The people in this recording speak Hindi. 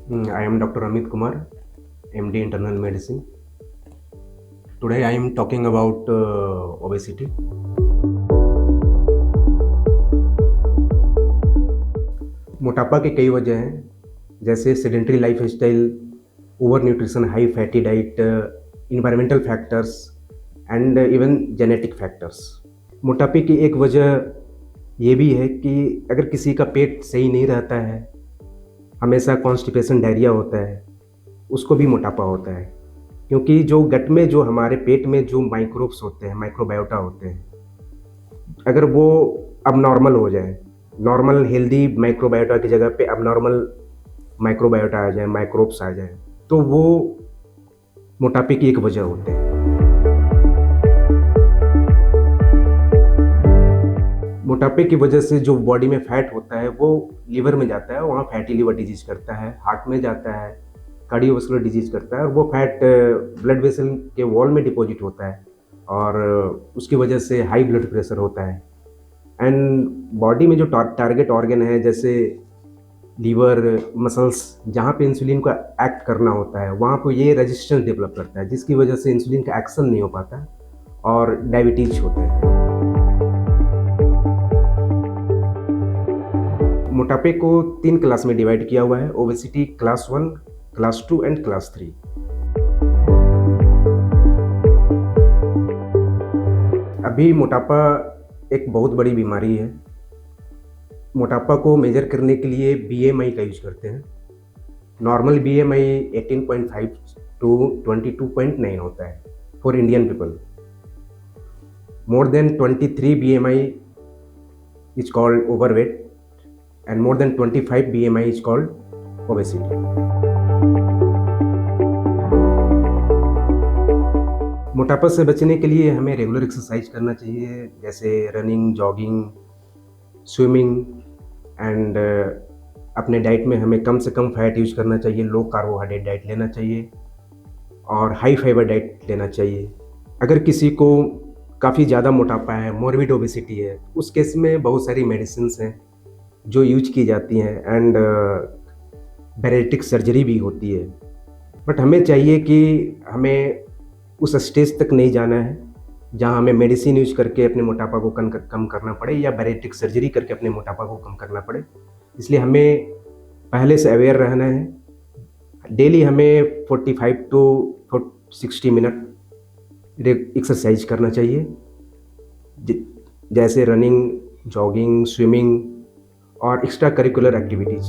I am Dr. Amit Kumar, MD Internal Medicine. Today I am talking about obesity. मोटापा की कई वजह हैं, जैसे sedentary life style, over nutrition, high fatty diet, environmental factors and even genetic factors. मोटापे की एक वजह ये भी है कि अगर किसी का पेट सही नहीं रहता है, हमेशा कॉन्स्टिपेशन, डायरिया होता है, उसको भी मोटापा होता है। क्योंकि जो गट में, जो हमारे पेट में जो माइक्रोब्स होते हैं, माइक्रोबायोटा होते हैं, अगर वो अब नॉर्मल हो जाए, नॉर्मल हेल्दी माइक्रोबायोटा की जगह पे अब नॉर्मल माइक्रोबायोटा आ जाए, माइक्रोब्स आ जाए, तो वो मोटापे की एक वजह होते हैं। मोटापे की वजह से जो बॉडी में फैट होता है वो लिवर में जाता है, वहाँ फैटी लिवर डिजीज करता है, हार्ट में जाता है, कार्डियोवास्कुलर डिजीज करता है, और वो फैट ब्लड वेसल के वॉल में डिपॉजिट होता है, और उसकी वजह से हाई ब्लड प्रेशर होता है। एंड बॉडी में जो टारगेट ऑर्गन है, जैसे लीवर, मसल्स, जहाँ पे इंसुलिन को एक्ट करना होता है, वहाँ पे ये रेजिस्टेंस डेवलप करता है, जिसकी वजह से इंसुलिन का एक्शन नहीं हो पाता और डायबिटीज होता है। मोटापे को 3 क्लास में डिवाइड किया हुआ है: obesity class 1, class 2 and class 3। अभी मोटापा एक बहुत बड़ी बीमारी है। मोटापा को मेजर करने के लिए बीएमआई का यूज करते हैं। नॉर्मल बीएमआई 18.5 टू 22.9 होता है for Indian people. More than 23 BMI is called overweight and more than 25 BMI is called obesity. मोटापा से बचने के लिए हमें रेगुलर एक्सरसाइज करना चाहिए, जैसे रनिंग, जॉगिंग, स्विमिंग, एंड अपने डाइट में हमें कम से कम फैट यूज करना चाहिए, लो कार्बोहाइड्रेट डाइट लेना चाहिए और हाई फाइबर डाइट लेना चाहिए। अगर किसी को काफ़ी ज़्यादा मोटापा है, मॉर्बिड ओबेसिटी है, उस केस में बहुत सारी मेडिसिन हैं जो यूज की जाती हैं, एंड बैरेटिक सर्जरी भी होती है। बट हमें चाहिए कि हमें उस स्टेज तक नहीं जाना है जहां हमें मेडिसिन यूज करके अपने मोटापा को कम करना पड़े या बैरेटिक सर्जरी करके अपने मोटापा को कम करना पड़े। इसलिए हमें पहले से अवेयर रहना है। डेली हमें 45 टू 60 मिनट एक्सरसाइज करना चाहिए, जैसे रनिंग, जॉगिंग, स्विमिंग और एक्स्ट्रा करिकुलर एक्टिविटीज़।